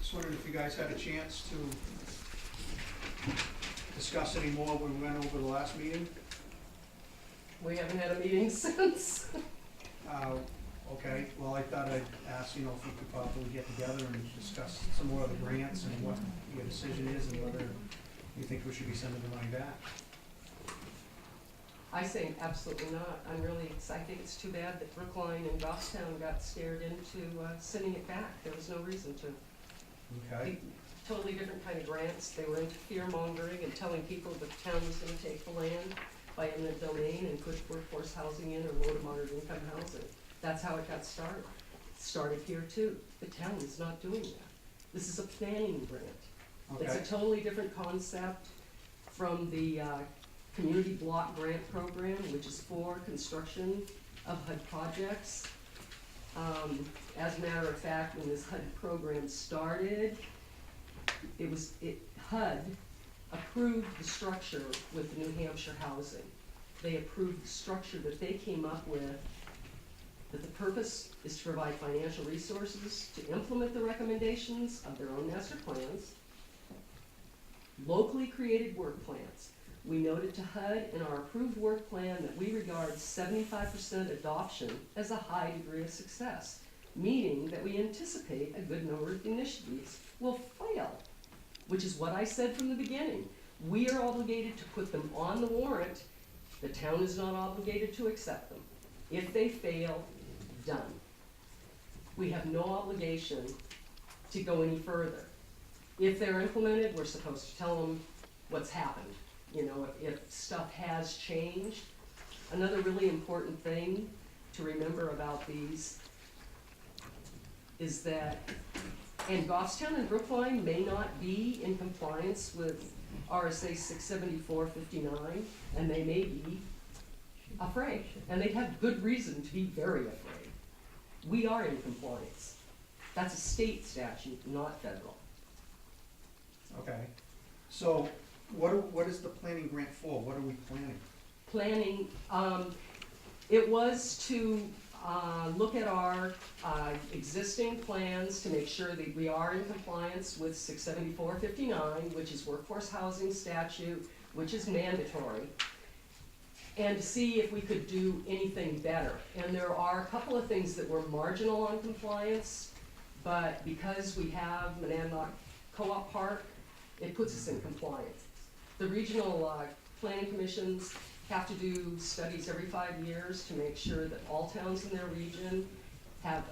Just wondering if you guys had a chance to discuss any more when we went over the last meeting? We haven't had a meeting since. Okay, well, I thought I'd ask, if we could probably get together and discuss some more of the grants and what your decision is and whether you think we should be sending the money back. I say absolutely not. I think it's too bad that Brookline and Goffstown got scared into sending it back. There was no reason to. Okay, Totally different kind of grants. They were into fear mongering and telling people that the town was gonna take the land by eminent domain and put workforce housing in or low to moderate income housing. That's how it got started. It started here too. The town is not doing that. This is a planning grant. It's okay, a totally different concept from the community block grant program, which is for construction of HUD projects. As a matter of fact, when this HUD program started, HUD approved the structure with the New Hampshire housing. They approved the structure that they came up with, that the purpose is to provide financial resources to implement the recommendations of their own master plans, locally created work plans. We noted to HUD in our approved work plan that we regard 75% adoption as a high degree of success, meaning that we anticipate a good number of initiatives will fail, which is what I said from the beginning. We are obligated to put them on the warrant. The town is not obligated to accept them. If they fail, done. We have no obligation to go any further. If they're implemented, we're supposed to tell them what's happened. If stuff has changed. Another really important thing to remember about these is that, and Goffstown and Brookline may not be in compliance with RSA 674-59, and they may be afraid, and they have good reason to be very afraid. We are in compliance. That's a state statute, not federal. okay. So what is the planning grant for? What are we planning? Planning, it was to look at our existing plans to make sure that we are in compliance with 674-59, which is workforce housing statute, which is mandatory, and to see if we could do anything better. And there are a couple of things that were marginal on compliance, but because we have Monadnock Co-op Park, it puts us in compliance. The regional planning commissions have to do studies every 5 years to make sure that all towns in their region have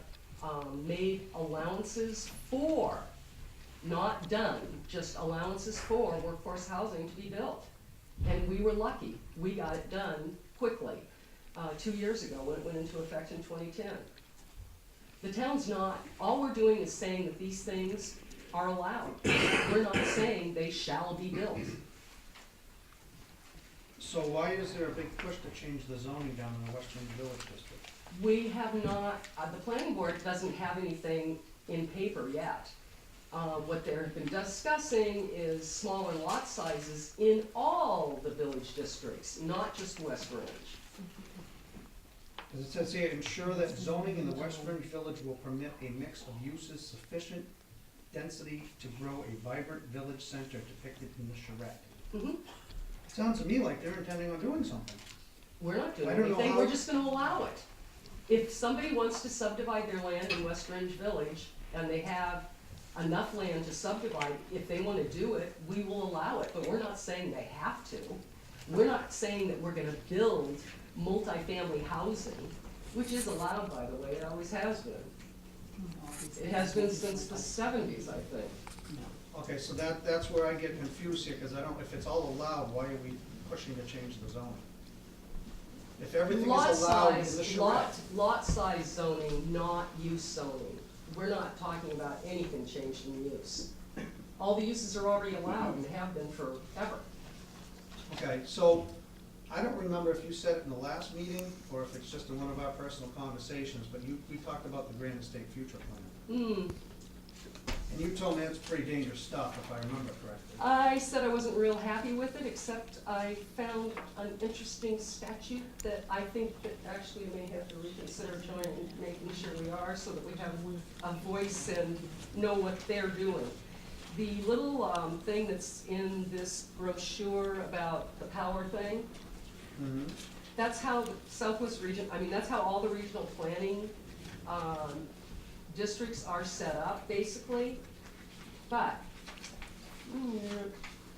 made allowances for, not done, just allowances for workforce housing to be built. And we were lucky. We got it done quickly 2 years ago when it went into effect in 2010. The town's not, all we're doing is saying that these things are allowed. We're not saying they shall be built. So why is there a big push to change the zoning down in the Western Village District? We have not, the planning board doesn't have anything in paper yet. What they've been discussing is smaller lot sizes in all the village districts, not just West Range. Because it says here, ensure that zoning in the West Fringe Village will permit a mix of uses sufficient density to grow a vibrant village center depicted in the charrette. Mhm. Sounds to me like they're intending on doing something. We're not doing I don't know anything, how- we're just gonna allow it. If somebody wants to subdivide their land in West Range Village, and they have enough land to subdivide, if they wanna do it, we will allow it, but we're not saying they have to. We're not saying that we're gonna build multifamily housing, which is allowed, by the way, it always has been. It has been since the 70s, I think. Okay, so that's where I get confused here, because if it's all allowed, why are we pushing to change the zoning? If everything Lot is allowed in size, the charrette. lot size zoning, not use zoning. We're not talking about anything changed in use. All the uses are already allowed and have been forever. Okay, so I don't remember if you said it in the last meeting, or if it's just in one of our personal conversations, but we talked about the Grand Estate Future Plan. And you told me it's pretty dangerous stuff, if I remember correctly. I said I wasn't real happy with it, except I found an interesting statute that I think that actually may have to reconsider joining, making sure we are, so that we have a voice and know what they're doing. The little thing that's in this brochure about the power thing, Mm-hmm. that's how the Southwest region, I mean, that's how all the regional planning districts are set up, basically. But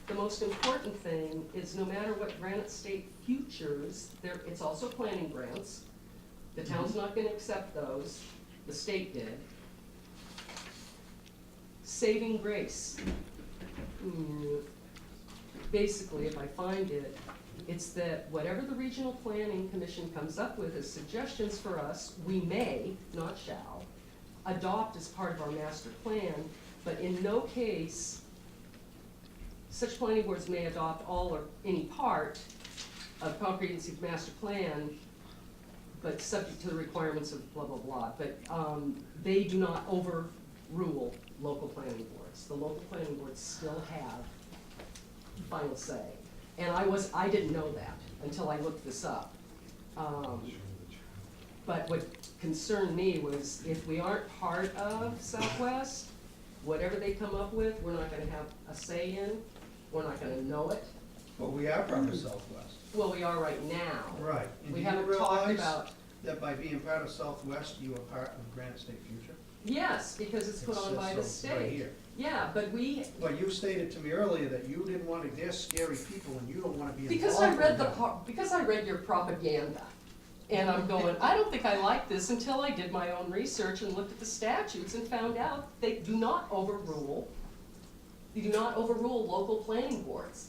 the most important thing is no matter what Granite State futures, it's also planning grants. The town's not gonna accept those, the state did. Saving grace. Basically, if I find it, it's that whatever the Regional Planning Commission comes up with as suggestions for us, we may, not shall, adopt as part of our master plan, but in no case, such planning boards may adopt all or any part of comprehensive master plan, but subject to the requirements of blah, blah, blah. But they do not overrule local planning boards. The local planning boards still have final say. And I didn't know that until I looked this up. But what concerned me was if we aren't part of Southwest, whatever they come up with, we're not gonna have a say in, we're not gonna know it. But we are part of Southwest. Well, we are right now. Right. And We do you haven't talked realize about, that by being part of Southwest, you are part of Granite State Future? yes, because it's put on by the says so right state. here. Yeah, but But you stated to me earlier that you didn't want to dare scary people and you don't want to be involved because I read with the, them. because I read your propaganda. And I'm going, I don't think I like this until I did my own research and looked at the statutes and found out they do not overrule local planning boards.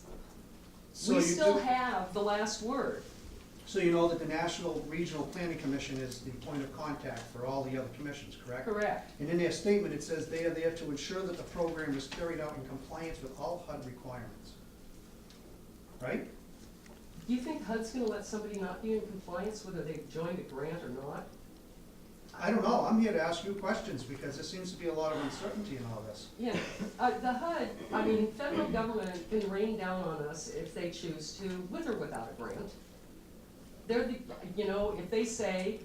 So We you still do- have the last word. So you know that the National Regional Planning Commission is the point of contact for all the other commissions, correct? Correct. And in their statement, it says they are there to ensure that the program is carried out in compliance with all HUD requirements. Right? Do you think HUD's gonna let somebody not be in compliance whether they've joined a grant or not? I don't know, I'm here to ask you questions because there seems to be a lot of uncertainty in all this. Yeah, the HUD, I mean, federal government can rain down on us if they choose to, with or without a grant. They're the, if they say,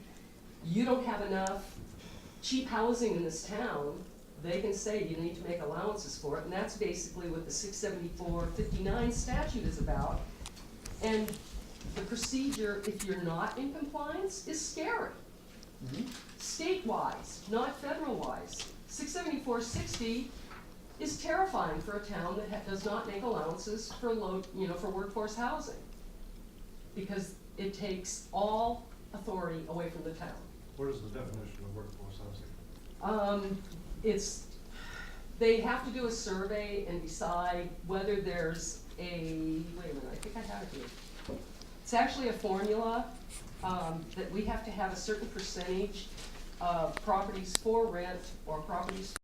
you don't have enough cheap housing in this town, they can say you need to make allowances for it, and that's basically what the 674-59 statute is about. And the procedure, if you're not in compliance, is scary. Mhm. State-wise, not federal-wise. 674-60 is terrifying for a town that does not make allowances for for workforce housing. Because it takes all authority away from the town. What is the definition of workforce housing? They have to do a survey and decide whether there's wait a minute, I think I have it here. It's actually a formula, that we have to have a certain percentage of properties for rent or properties